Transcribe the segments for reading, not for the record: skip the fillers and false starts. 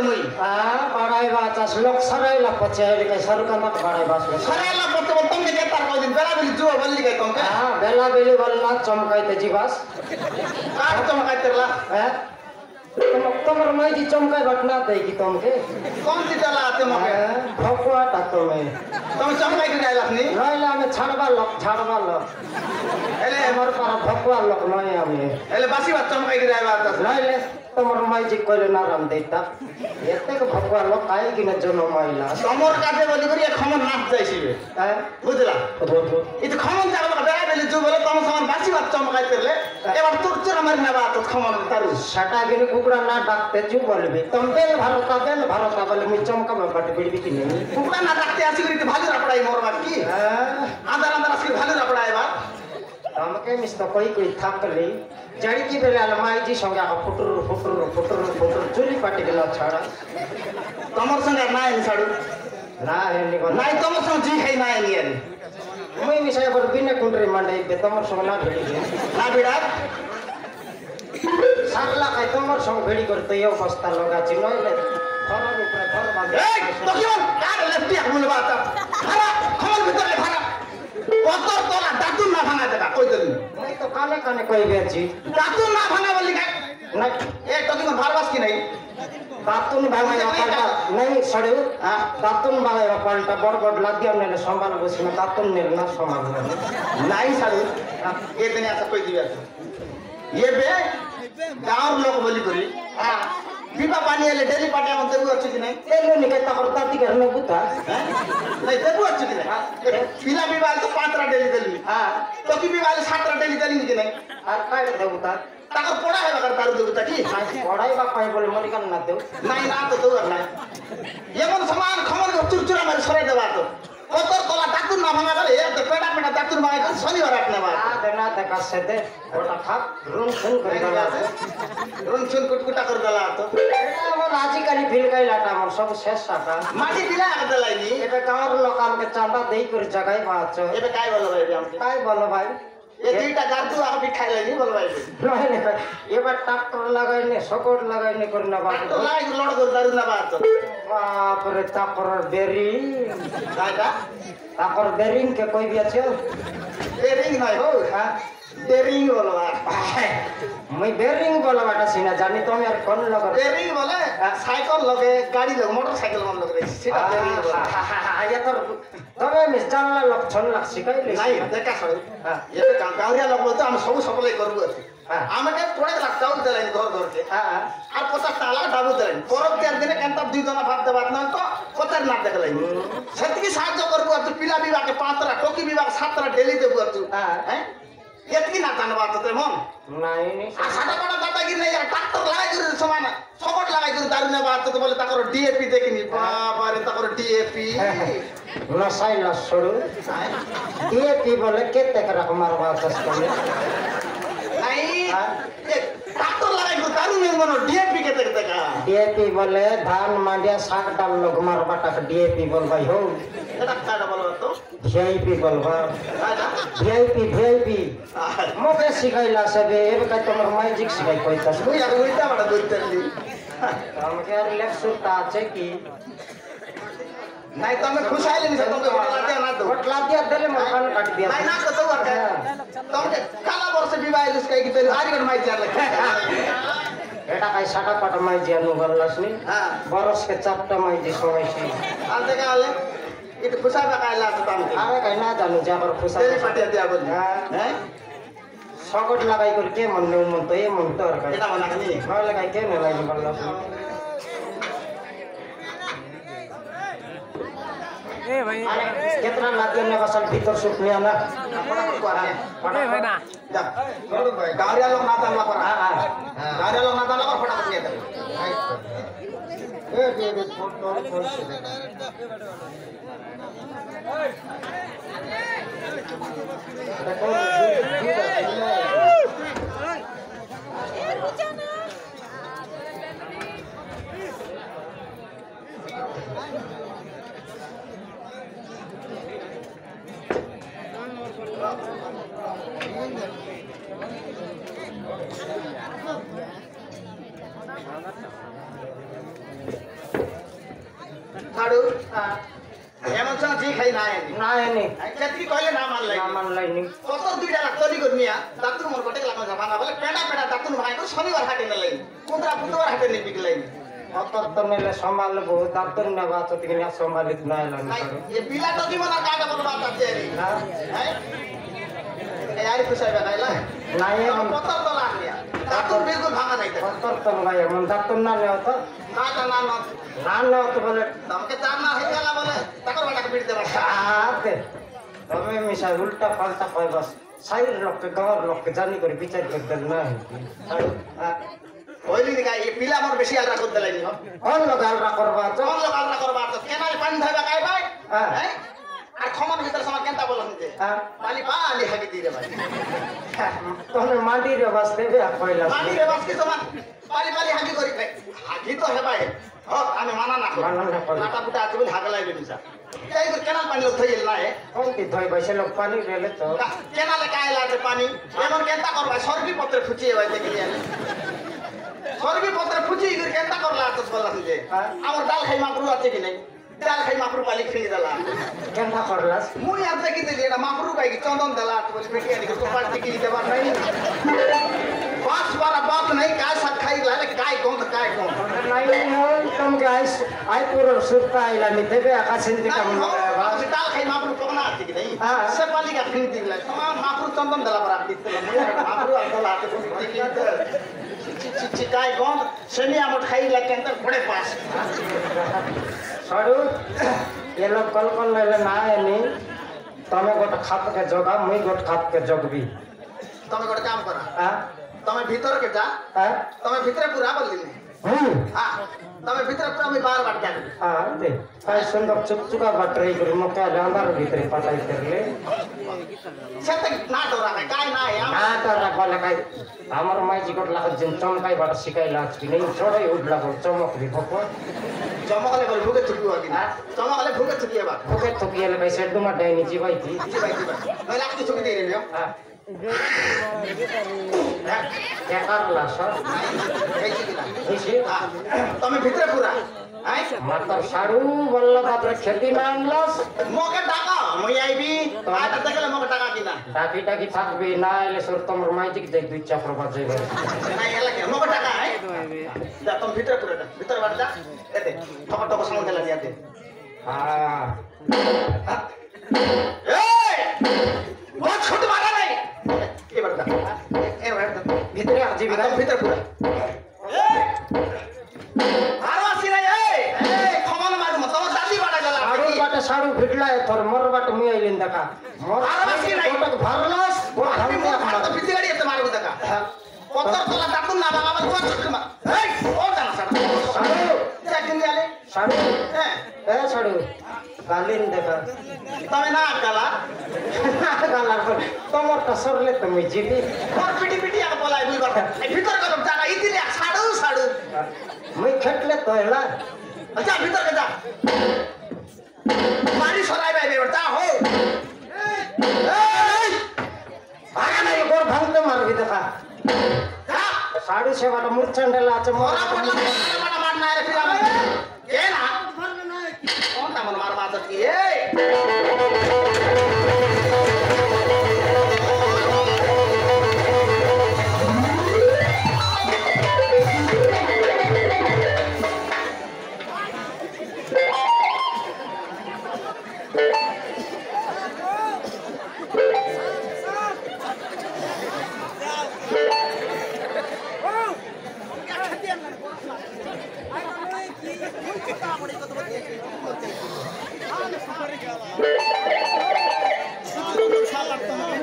मुई बड़ाई बात है लोग सराइला पचे के सरकार मत बड़ाई बात है सराइला पचे बोल तुम के तार को दिन बेला बेली जो बल्ली गए तुम के हां बेला बेली बल्ला चमकाइते जीवास का चमकाइतेला हैं तुम्हारे माई जी चमकाई बटना देगी तुमके कौन सी चला आते मके भकुआ टातो में तुम चमकाई के जाइला नहीं नइला में छाड़वा लो एले हमर पर भकुआ लोक नय आमे एले बासी बात चमकाई के जाइला त नइले तुम्हारे माई जी कोले ना राम देता एते के भकुआ लोक काहे कि न जनो माइला समोर काटे बोली करी खमन नाच जाइसिबे बुझला इ त खमन जाबा बेला बेली जो बोले तुम समान बासी बात चमकाई करले एबार तोर चोरा मारना बात खमन तारु सटा गिन कुकुड़ा ना डाकते जो बोलबे तुम बेल भारता बोले मु चमका में बट बिड़बी कि नहीं कुकुड़ा ना डाकते आसी करी भालू रपड़ाई मोर बात की अंदर अंदर आसी भालू रपड़ाई बात हमके मिस्तो कोई थाकली जड़ी की बेले माई जी संगे आ फुटर चुली पाटी के न छाड़ा तमर संगे ना है छाड़ू ना है निको नाही तमर संग जी खाई ना है नियर मुई मिसाय पर बिना कुंडरी मंडई बे तमर संग ना भेड़ी ना बिड़ा सारला काय तमर संग भेड़ी करते यो बस्ता लगा छि नइले घर ऊपर घर बांधे ए तो क्यों कार लेफ्टी बोल बात भरा खमल भीतर ले भरा पत्थर तोला दातुन ना भांगा देगा कोई तो नहीं तो काने कोई बेची दातुन ना भांगा बोली का नहीं ए तो क्यों भारवास की नहीं दातुन भांगा पलटा नहीं सड़े हां दातुन भांगा पलटा बड़ लादिया ने संभाल बसी में दातुन ने ना संभाल नहीं सड़ू ये दिन ऐसा कोई दिया ये बे गांव लोग बोली करी हां बीबा पानी ले डेली पाटे हम देबू अच्छी कि नहीं ए लो निके तकर दाती घर में बुता नहीं देबू अच्छी कि नहीं पीला बीबा तो 5 रा डेली देली हां तो की बीबा 7 रा डेली देली कि नहीं আর কাই দেবু তা ताकर पड़ा है अगर तारू देबू ता की पढ़ाई बा पाई बोले मरिकन ना देऊ नहीं ना तो दो ना ये मन समान खमन को चुरचुरा मारे सरे देबा तो पत्थर तोला दातुन ना भांगा गले एक पेड़ा दातुन भांगा शनिवार आटने बा आ देना ते कसे दे ओटा खा रुन सुन कर दला रुन सुन कुटकुटा कर दला तो वो राजी करी फिल गई लाटा मन सब शेष साका माटी दिला कर दलाई नी एबे गांव लोकान के चांदा देई कर जगाई बात एबे काय बोलो भाई हम काय बोलो भाई ये दुईटा गार्दू आके बिठाई लई बोलो भाई नहीं नहीं एबे ट्रैक्टर लगाइने सपोर्ट लगाइने करना बात तो लाई लोड कर दारू ना बात बाप रे तापर बेरी दादा तापर बेरिंग के कोई भी अच्छे बेरिंग नहीं हो हां बेरिंग बोलो मैं बेरिंग बोला बाटा सीना जानी तो यार कौन लगा बेरिंग बोले साइकिल लगे गाड़ी लगे मोटरसाइकिल मन लग रही सीधा बेरिंग बोले ये तो तबे मिस जानला लक्षण लग सिकाई ले नहीं देखा सर ये तो गांवरिया लोग बोलते हम सब सप्लाई करबू आमे के थोड़े लागताउ देलाइन घर के आ 50 ताला डाबू देलाइन परब 4 दिन केनता 2 जना भात देबात न तो कोतर ना देखलाइन सतकी साहाय्य करबू तू पिला विभाग के 5 रा टोकी विभाग 7 रा डेली देबू तू हैं यतकी ना धन्यवाद ते मन नहीं आ साडा बड़ा दादागिरी नहीं यार ट्रैक्टर लगाई कर समान सपोर्ट लगाई कर दारू ने बात तो बोले ताकर डीएपी देखिनी बाप रे ताकर डीएपी नसाई लसड़ू डीएपी बोले केते कर हमार बात असले नहीं ये ट्रैक्टर लगाई कर दारू ने मनो डीएपी केते केते का डीएपी बोले धान मांडिया साग डाल लोग मार बाटा डीएपी बोल भाई हो एटा काडा बोलो तो वीआईपी बोलबा वीआईपी मोके सिखाइला सबे एबे का तमर मैजिक सिखाइ कोई तस मुई यार उल्टा बड़ा बोलतली हम के यार लेफ्ट सुता আছে কি नहीं तो मैं खुश आइले नहीं तुमके होटला दिया देले मन खान काट दिया नहीं ना तो तुमके काला वर्ष विवाह इसका की तो आरिगड माई जार लगे এটা কাই সাটা পাটা মাই জানো গল্লাসনি हां বরস के চারটা মাই দি সবাইছি आते का आले इट खुशा का काला तो तुमके আরে কাই না জানো যাবার খুশা तेरी पाटिया दिया बोल हैं সকট লাগাই করে কে মন নেউ মন তো এ মন তো আর কাই एटा बना के नहीं ভালো লাগাই কে না লাগি গল্লাসনি ए भाई कितना लादिया ने बसल भीतर सुखनिया ना ए भाई ना जा भाई गावरिया लोग ना ताला पर हां गावरिया लोग ना ताला पर फटाफट निकल ए फोटो देखो এমন সময় যে খাই না এনি না এনে কেতকি কইলে না মানলাই না মানলাইনি কত দুইটা তৈরি করমিয়া দাতুর মোর কটে লাগা জানা বলে পেড়া পেড়া দাতুর ভাই তো শনিবার হাটে না লাইনি কোনরা বুধবার হাটে নি বিকলাইনি অতর তো নেলে সম্ভালবো দাঁতর নেবা তো তুমি না সম্ভালিত না এলাম নাই এ পিলাটা জীবন আর কাটা বলবা আছে না হ্যাঁ এই আরে খুশাইবা নাইলা নাই এমন কত দলা নিয়া দাতুর বিলকুল ভাঙা নাই অতর তো ভাই এমন দাঁতর না নেও তো না না না না নেও তো বলে তোমাকে চার না হয়ে গেল বলে তাকর বাটাকে পিট দেবা আতে তবে মিশাই উল্টা পাল্টা কয় বাস সাইর লোককে গাঁর লোককে জানি করে বিচার করতে না ওইলি দিকা এই পিলা আমার বেশি আলরা করতে লাইনি হ কোন লোক আলরা করবা তো কোন লোক আলরা করবা তো কেনাল পানি ধইবা কাই ভাই হ্যাঁ। হ্যাঁ আর ক্ষমার ভিতর সময় কেনতা বলন যে হ্যাঁ পানি পানি হাগি দিয়ে ভাই তোমরা মাটির বাস দেবে আর কইলা পানি রে বাস কি তোমার পানি পানি হাগি করি ভাই হাগি তো হে ভাই হ আমি মানা না মানা না করি। লাটা পুটা আছে বলে হাগা লাইবে নিসা এই করে কেনাল পানি লোক থইল না হে কোন কি ধই বসে লোক পানি রেলে তো কেনালে কাই লাগে পানি এমন কেনতা করবা সরবি পত্রে ফুচিয়ে ভাই দেখলি আমি সরবি পত্রে ফুচিয়ে করে কেনতা করলা তো বললাম যে হ্যাঁ। আমার ডাল খাই মাপরু আছে কি নাই ডাল খাই মাপরু পালি ফিরে দিলাম কেনটা করলাস মুই আর দেখি দিলি এটা মাপরু পাই কি চন্দন দিলা তো বলি বেটি আনি তো পার্টি কি দিতে পার নাই বাস বারা বাত নাই কাই সাথ খাই লালে কাই কোন কাই কোন নাই হয় তুম গাইস আই পুরো সুরতা আইলা নি দেবে আকাশের দিকে ডাল খাই মাপরু কোন আছে কি নাই হ্যাঁ। সে পালি কা ফিরে দিলা তোমার মাপরু চন্দন দিলা পর আপনি দিতে মুই মাপরু আর দিলা তো দেখি চিকাই কোন সেনি আমট খাই লাগে কেন পড়ে পাস সরু এ লোক কল কল লেলে না এনি তুমি গোটা খাপকে জগা মুই গোটা খাপকে জগবি তুমি গোটে কাম করা হ্যাঁ তুমি ভিতরে যা হ্যাঁ তুমি ভিতরে পুরা বললি হ্যাঁ তুমি ভিতরে পুরা আমি বার বার যাবি হ্যাঁ দে কাই সুন্দর চুপচুকা বাটরাই করে মকে আন্ধার ভিতরে পাঠাই করলে সেটা না ডরা নাই কাই নাই না তারা বলে কাই আমার মাইজি গোট লাগত যেন চমকাই বাটা শিখাই লাগছি নেই চড়াই উঠলা বল চমক দি ভপর জমা হলে ভুগে চুকি হবি না জমা হলে ভুগে চুকি হবা ওকে তো কি এলে কাই সেট দুমা ডাইনি জিবাইতি জি ভাই নয় লাখ চুকি দিয়ে নিও হ্যাঁ একারলা সর এই কি না বুঝি তুমি ভিতরে পুরা আই মাতা সারু বললা তারপরে খেতি না আনলাস মকে টাকা মই আইবি আটা দেখলে মকে টাকা কিনা ডাকি ডাকি থাকবি না এলে সর তোমার মাইজিক দেখ দুই চাপড় বাজাইবে নাই এলাকে মকে টাকা আই যা তুমি ভিতরে পুরা ভিতরে বাড় যা এতে টক টক সাউন্ড লাগি আতে হ্যাঁ এই বহুত ছোট মারা নাই এবার যা এবার ভিতরে আসবি না ভিতরে পুরা আরো আসি নাই এই খমন মারু মত তোমার দাদি বাড়া গেল সারু বাটা সারু ভিটলা তোর মোর বাট মুই আইলিন দেখা মোর আরো আসি নাই ওটা ভারলাস ও আমি ভাঙতে মোর তো পিছে গাড়ি এতে মারবো দেখা পত্তর তোলা দাতুন না বাবা আমার কোন ছোট মা এই ও জানা সারা সারু চাকিন দিয়ালে সারু হ্যাঁ এ সারু গালিন দেখা তুমি না কালা গালার পর তোমারটা সরলে তুমি জিবি ওর পিটি পিটি আর বলাই বুই কথা এই ভিতর কত জানা ইতিলে ছাড়ু ছাড়ু মুই খেটলে তো এলা আচ্ছা ভিতর কে যা মারি সরাই ভাই এবার যা হো এই আগে নাই গোর ভাঙতে মারবি দেখা যা সাড়ে সেবাটা মুরচান্ডেলা আছে ওরা মোরা পড়লা মারা মার না রে ফিরাম কে না কোনটা মন মার মাছ কি এই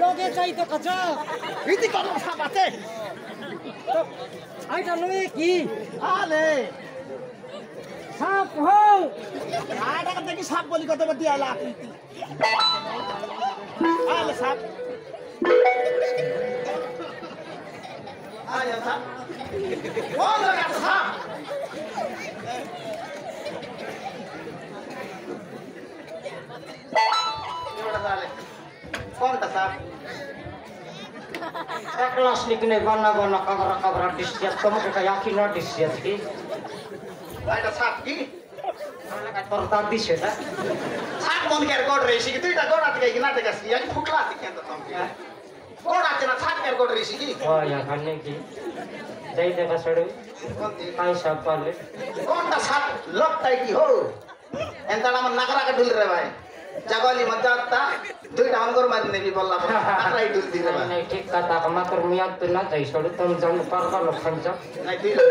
লগে যাইতে কাঁচা ইতি কত সাপ আছে আইটা লগে কি আলে সাপ হও আটা দেখি সাপ বলি কত বদি আলা আকৃতি আলে সাপ আলে সাপ ও লাগা সাপ কোনটা সাপ এক লাশ নিকনে বানা বানা কাবরা কাবরা ডিসিয়াস তোমাকে কাই আখি না ডিসিয়াস কি এটা সাপ কি তোর দাদি সেটা ছাক মন কেয়ার গড় রেছি কি তুইটা গড় আটকে কি না দেখাছি আমি ফুকলা আটকে কেন তুমি গড় আছে না ছাক কেয়ার গড় রেছি কি হয় এখানে কি যাই দেখা সড়ু কাই সব পালে কোনটা ছাক লকটাই কি হো এন্তা আমার নাগরাকে ঢুল রে ভাই জাগলি মজাতা দুইটা অঙ্গর মারি নেবি বললাম নাগরাই ঢুল দি রে ভাই নাই ঠিক কথা আমাদের মিয়াদ তো না যাই সড়ু তুমি জান পারবা না খাঞ্জ নাই দুই লোক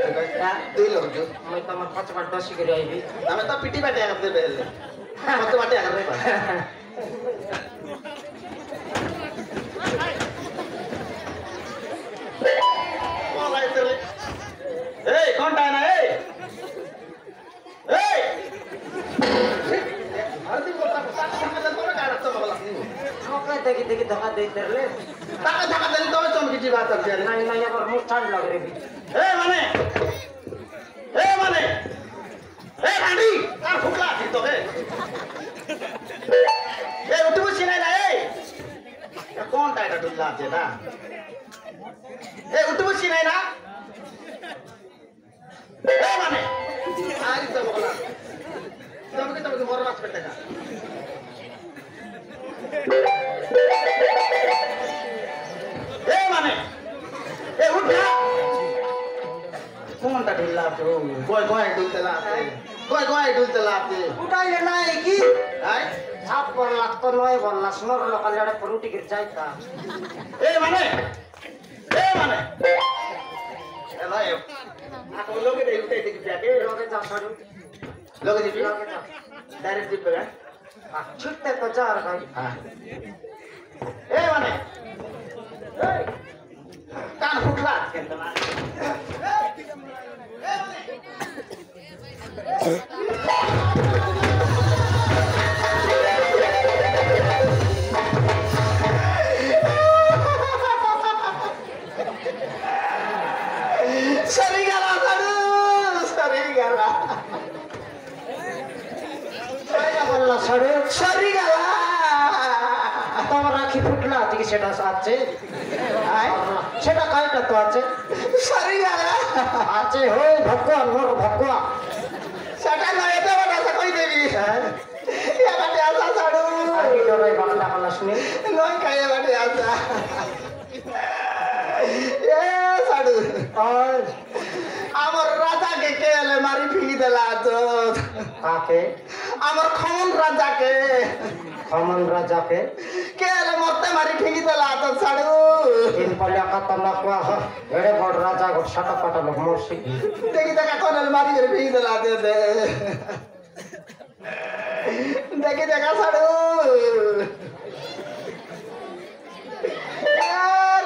দুই লোক মই তোমার পাঁচ বার দশি করে আইবি আমি তো পিটি বাটে আগে বেলে কত বাটে আগে রে ভাই বলাই তেরে এই কোনটা না এই এই আরে বলতা সামনে তোরা কাটা তো বলা ওকে দেখি দেখি ধোকা দিতে রে টাকা টাকা দিলে তবে চমকি জিবা করতে নাই নাই আবার মুখ ঠান্ডা লাগে রে এ মানে এ রানী আর ফুকলা ঠিক তো হে এ উঠবো চিনাই না এই কোনটা এটা ঢুকলা আছে না এ উঠবো চিনাই না এ মানে আরে তো বলা তুমি বড় মাছ পেতে না এ মানে এ উঠা কোনটা ঢুকলা আছে কয় কয় ঢুলতে লাতে কয় কয় ঢুলতে লাতে উঠাইলে নাই কি আই ছাপ বললা তো নয় বললা সোনর লোকাল জড়ে পরুটি গির যাইতা এ মানে এ নয় আপন লোকে দেই উঠাই দেখি যাকে লোকে যা সড়ু লোকে দিবি লোকে যা ডাইরেক্ট দিবে না ছুটতে তো যার ভাই হ্যাঁ এ মানে এই কান ফুটলা কেন না সরি গেলা সরি গেলা বললা সড়ু সরি গেলা তোমার রাখি ফুটলা থেকে সেটা আছে আয় সেটা কাইটা তো আছে সরি গেলা আছে হই ভগবান মোর ভগবান সেটা নয় তো বলা কই দেবি এবারে আসা ছাড়ু আমি ডরাই বাংলা বাংলা শুনি নয় খাই এবারে আসা এ ছাড়ু আর আমার রাজাকে কে এলে মারি ফিকি দিলা তো কাকে আমার খমন রাজাকে খমন রাজাকে কে এলে মরতে মারি ফিকি দিলা তো ছাড়ু তিন পালিয়া কাতা না কোয়া এড়ে বড় রাজা গো সাটা পাটা লোক মরছি দেখি দেখা কোন মারি ফিকি দিলা দে দে দেখি দেখা ছাড়ু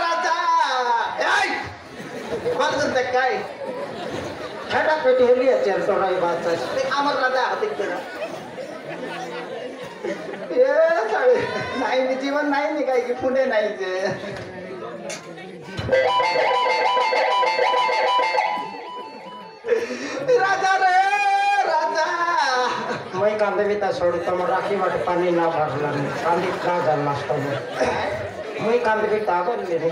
রাজা এই বন্ধ দেখাই সেটা পেটে হেলিয়ে চেল ডরাই বাচ্চা আমার রাজা দেখতে না এ ছাড়ে নাই জীবন নাই নি কাই কি ফুটে নাই যে রাজা রে রাজা মই কান্দে বিতা সড়ু তোমার রাখি বাটে পানি না ভরলাম কান্দি না জান নষ্ট মই কান্দে বিতা বললি রে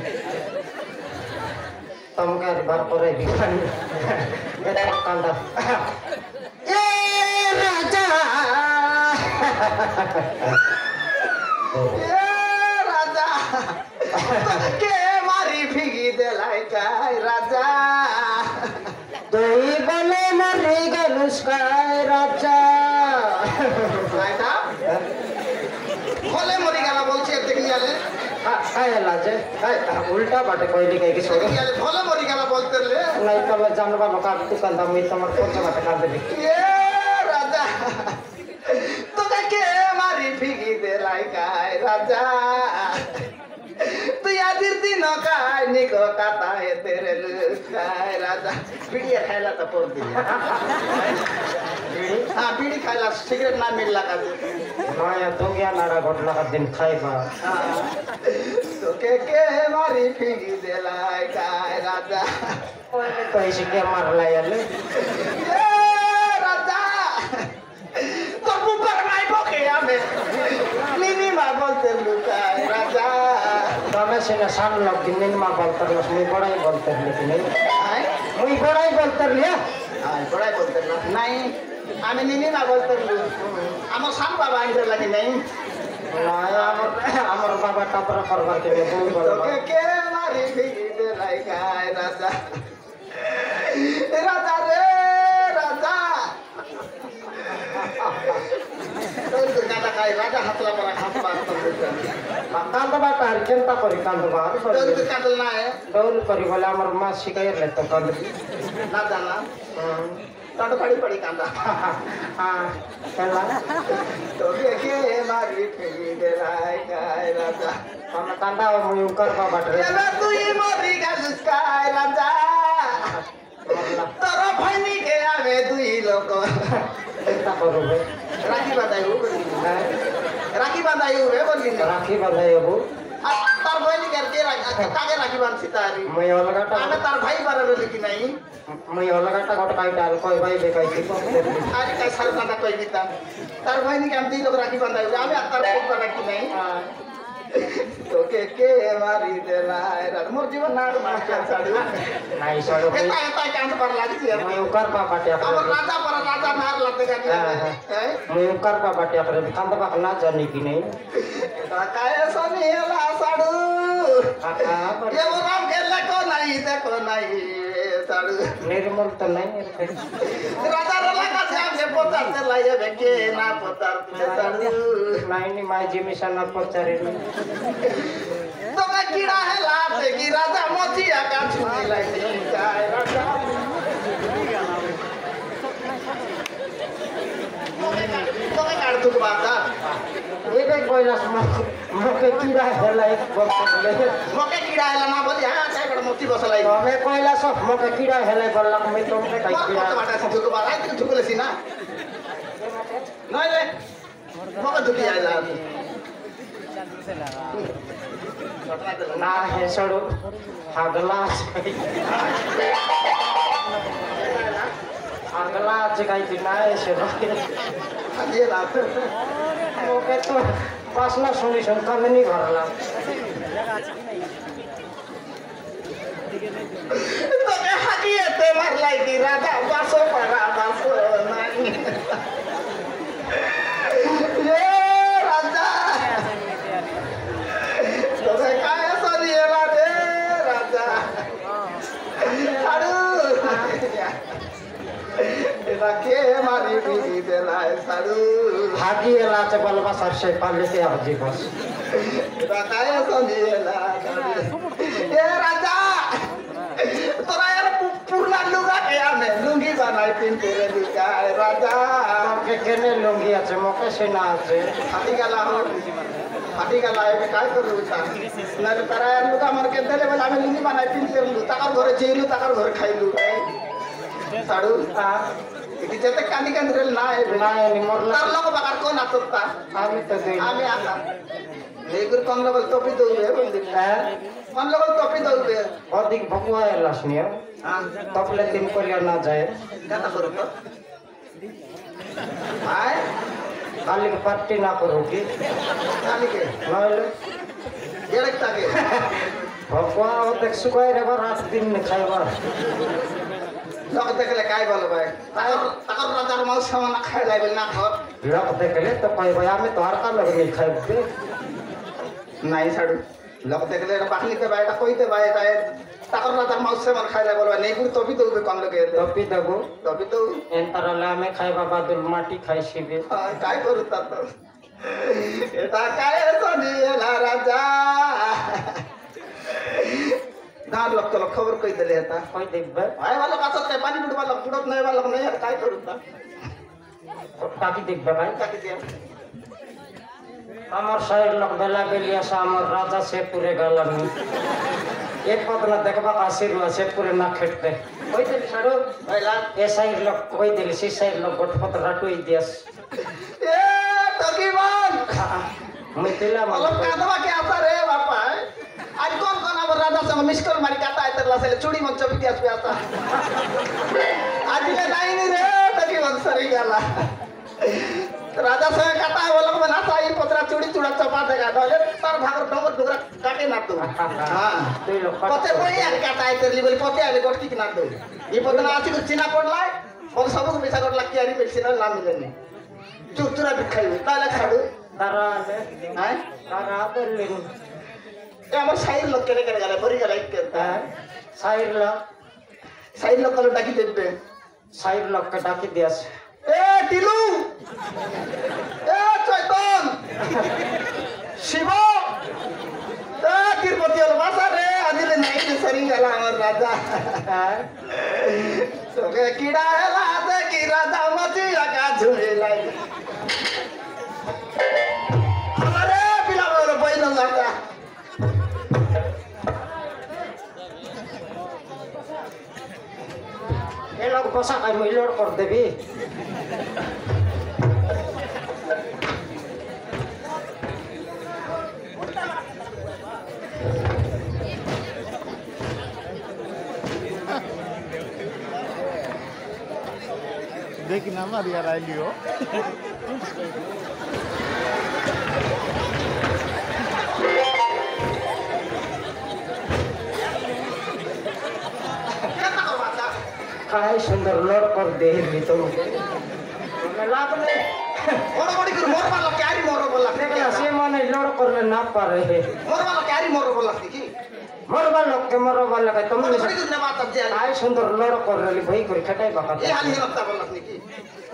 তোমাকে আর বার করে বিখানি এটা কান্দা এ রাজা এ রাজা কে মারি ফিকি দেলাই কাই রাজা তুই বলে মরে গেলুস কায় রাজা রাজা হলে মরি গেল বলছি দেখি গেলে কায় লাজে উল্টা বাটে কইলি কাই কি সড়ু ভলে মরি গেল বলতে নাই তবে জানবা লোক আর তুই কান্দা মই তোমার কোচা বাটে কান্দে দেখি এ রাজা তোকে কে মারি ফিকি দেলাই কাই রাজা তুই আজির দিন কাই নিকো কাতা হে তেরে লুকাই রাজা পিড়িয়ে খাইলা তো পর দিন হ্যাঁ পিড়ি খাইলা সিগারেট না মিললা কাজে নয়া দুগিয়া নাড়া ঘটলা দিন খাইবা তোকে কে মারি ফিকি দেলাই কাই রাজা তো এসে কে মারলাই আলে এ রাজা তোর বুপার নাই বকে আমি নিনিমা বলতে লুকাই রাজা তবে সেটা সান লোক দিন মা বলতে মুই বড়াই বলতে লিখি নেই আয় মুই বড়াই বলতে লিয়া আয় বড়াই বলতে না নাই আমি নিনি না বলতে আমার সান বাবা আনতে লাগি নাই নাই আমার বাবা টাপরা করবার কে বউ বলে তোকে কে মারি ভিড়ে লাগায় রাজা রাজা রে রাজা তোর গাটা খাই রাজা হাতলা পরা খাস পাস কান্দবা তার চিন্তা করি কান্দবা তোর কাটল না দৌল করি বলে আমার মা শিখাইলে তো কান্দবি না জানা তাতো পড়ি পড়ি কান্দা তোকে কে মারি ভিড়ে লাগায় রাজা আমরা কান্দা মুই উকার বাবা এবার তুই মরি গেছিস কায় রাজা তোর ভাইনি কে আবে দুই লোক চিন্তা করবে রাখি বাঁধাই রাখি বাঁধাই বললি না রাখি বাঁধাই হবো আর তার ভাইনি কে কাকে রাখি বাঁধছি তারি মুই অলগাটা আমি তার ভাই বারে বলি কি নাই মুই অলগাটা গোটা কাই ডাল কই ভাই বেকাইছি আরে কাই সার কাটা কই দিতাম তার ভাইনি কে আমি দুই লোক রাখি বাঁধাই আমি আর তার ফোন করা কি নাই তোকে কে মারি দেলাই মোর জীবন নাড় মারছে ছাড়ু নাই সড়ো এটা এটা কাম কর লাগছি মুই উকার বাবা টিয়া আমার রাজা পরা রাজা মার লাগতে গানি হ্যাঁ মুই উকার বাবা টিয়া করে কান্দবা না জানি কি নাই কায় সনি এলা সাড়ু এ রাম গেলে কো নাই দেখো নাই সাড়ু নির্মল তো নাই রাজা রলা কাছে আমি পতাতে লাইবে কে না পতাতে সাড়ু নাই নি মাই জিমিশন না পচারি তোকে কিড়া হেলা তে কি রাজা মচিয়া কা ছুনি লাইতে যায় রাজা তোকে কাট তুক বাতা এবে কইলাস মুখে কিরা হেলা এক বললে মোকে কিড়া হেলা না বলি হ্যাঁ তাই বড় মতি বসলাই তবে কইলাস মুখে কিরা হেলা বললাম আমি তোমকে কাই কিরা বাটা তুক বাতা আই তুক ঝুকলেছি না নইলে মোকে ঢুকি আইলা না হে সড়ো আগলা আগলা আছে কাই না এসে দিয়ে না ওকে তো পাসনা শুনি কামিনি ভরলাম তোকে হাগিয়ে তে মারলাই কি রাজা বাসো পারা বাসো নাই এ রাজা তোকে কায় সরিয়ে রে রাজা আরু এটা কে মারি বিধি দেলাই সারু হাগি এলাচে বলবাসার সে পালিতে আজি বস এটা কায় সরিয়ে এ রাজা তোরা এর পুরনা লুগা কে আমি লুঙ্গি বানাই পিনতে রে দিকায় রাজা আমাকে কেনে লুঙ্গি আছে মুখে সেনা আছে ফাটি গেলা ফাটি গেলা এবে কাজ করে উঠা নাহলে তারা এর লুগা আমার কে দিলে বলে আমি লুঙ্গি বানাই পিনতে রলু তাকার ঘরে যেইলু তাকার ঘরে খাইলু সাড়ু এটি যেতে কানি কানি রেল না এবে না এনি মরলা তার লোক বাকার কোন আততা আমি তো দেই আমি আসা এইগুর কোন লগল টপি দৌড়ে বললি হ্যাঁ কোন লগল টপি দৌড়ে অধিক ভকুয়া এলাস নিয়ে তপলে তিন করিয়া না যায় কথা করো তো আয় কালিকে পার্টি না করো কি কালিকে নইলে এড়েক থাকে ভকুয়া অর্ধেক শুকাই রেবার 8 দিন খাইবার লোক দেখলে কাই বলো ভাই তাকর রাজার মাংস না খাই লাইবে না ঘর লোক দেখলে তো কই ভাই আমি তো আর কাল লগে খাইবে নাই ছাড়ু লোক দেখলে এটা বাকলিতে ভাই এটা কইতে ভাই এটা তাকর রাজার মাংস না খাই লাইবে বলবা নেই টপি দৌড়বে কোন লগে টপি দেবো টপি তো এন্তারালে আমি খাইবা বাদুল মাটি খাইছিবে কাই করু তা তো এটা কাই সনি এলা রাজা গাঁর লোক তো খবর কই দিলে এটা কই দেখবে ভাই ভালো কাছত কে পানি বুড়বা লোক বুড়ত নাই ভালো নাই আর কাই করু তা টাকি দেখবে ভাই কাটি দিয়া আমার শহরের লোক বেলা বেলি আসা আমার রাজা শেরপুরে গেলাম এক পদনা দেখবা আশীর্বাদ শেরপুরে না খেটতে কই দিলি সারো ভাইলা এ সাইড লোক কই দিলি সে সাইড লোক গটপত রাটুই দিয়াস এ টকিমান আমি দিলাম অলপ কাঁদবা কে আসা রে বাপা আজ কোন কোন আমার রাজা সঙ্গে মিস কল মারি কাটা আইতে লাসলে চুড়ি মঞ্চ বিটি আসবে আসা আজ লে নাই রে টকিমান সরি গেলা রাজা সঙ্গে কাটা বলো না তাই পত্রা চুড়ি চূড়া চপা দেখা তাহলে তার ভাগর ডমর ডুগরা কাটে না তো হ্যাঁ তুই লোক পতে কই আর কাটাই তেরলি বলি পতে আগে গটকি না দো এই পতনা আছে চিনা পড়লাই ও সব পয়সা গটলা কি আরি পেছিনা না মিলেনি চুচুরা বিখাইবে তাহলে ছাড়ু তারা হ্যাঁ তারা বললেন এ আমার সাইর লোক কেনে কেনে গেলে ভরি গেলে হ্যাঁ সাইর লোক কল ডাকি দেবে সাইর লোককে ডাকি দিয়েছে এ টিলু এ চৈতন শিব এ তিরপতি হল বাসা রে আজিলে নাই রে সরি গেল আমার রাজা হ্যাঁ তোকে কিডা হেলা দে কি রাজা মাছি আগা ঝুলে লাই আমারে বিলা বড় বইল রাজা ये लोग बसा का मिलोड़ कर देवी देखी ना मारिया राइलियो काय सुंदर लोड कर दे भी तो लाभ नहीं বড় বড় করে মোর বালা ক্যারি মোর বলা देखला से माने लोड करले ना पारे है মোর বালা ক্যারি মোর বলা কি मरबा लोग के मरबा लगा तुम বড় বড় করে না মাতা দে काय सुंदर लोड कर रही भाई कर खटाई बाका এই হালি হপ্তা বলা কি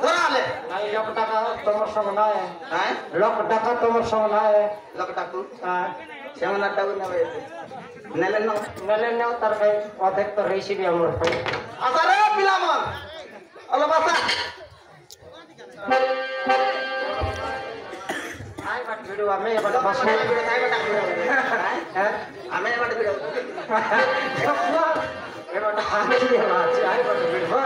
ধরালে आई लोक टाका তোমার সঙ্গ না হ্যাঁ লোক টাকা তোমার সঙ্গ না লকটাকু হ্যাঁ শ্যামনা টাকু না নেলেন না মেলে নেও তার ভাই অর্ধেক তো রেসিপি আমার ভাই আচ্ছা রে পিলামন হলো বাসা আই বাট ভিডিও আমি এবার বাস আমি ভিডিও তাই বাটা হ্যাঁ আমি বাটা ভিডিও এবার আমি আছে আই বাট ভিডিও